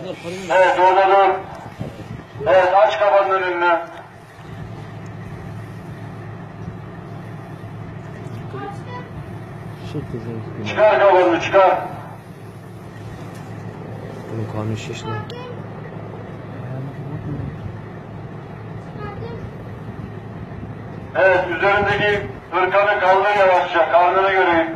Evet, orada dur. Evet, aç kafanın önünü. Çıkar kafanı, çıkar. Bunun karnı şiş lan. Evet, üzerindeki hırkanı kaldır yavaşça, karnını göreyim.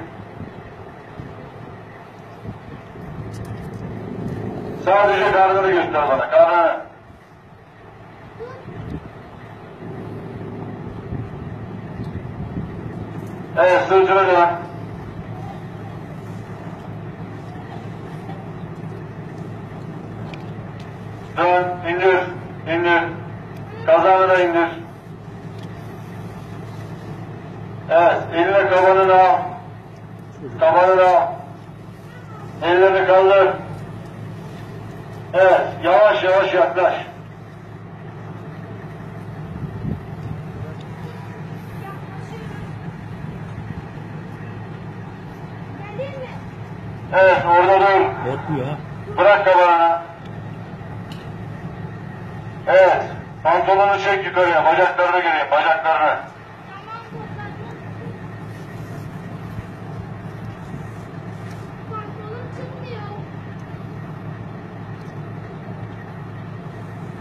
Sadece karnını göster bana, karnını. Evet, sırtını dön. Dön, indir, indir. Kazanı da indir. Evet, eline kabanını al. Kabanını al. Ellerini kaldır. Evet, yavaş yavaş yaklaş. Evet, orada dur. Korkmuyor ha. Bırak kabanını. Evet, pantolonu çek yukarıya, bacaklarını göreyim, bacaklarını. Pantolon çıkmıyor.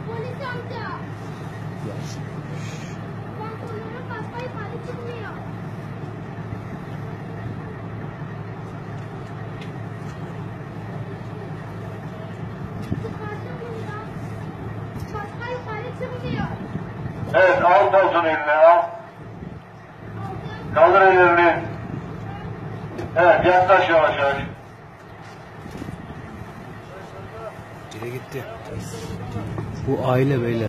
Polis amca. Pantolonun başka yukarı çıkmıyor. Çıkardım bundan. Başka yukarı çıkmıyor. Evet, al paltonu eline, al. Aldım. Kaldır ellerini. Evet, yaklaş yavaş yavaş. Geri gitti. Bu aile beyler.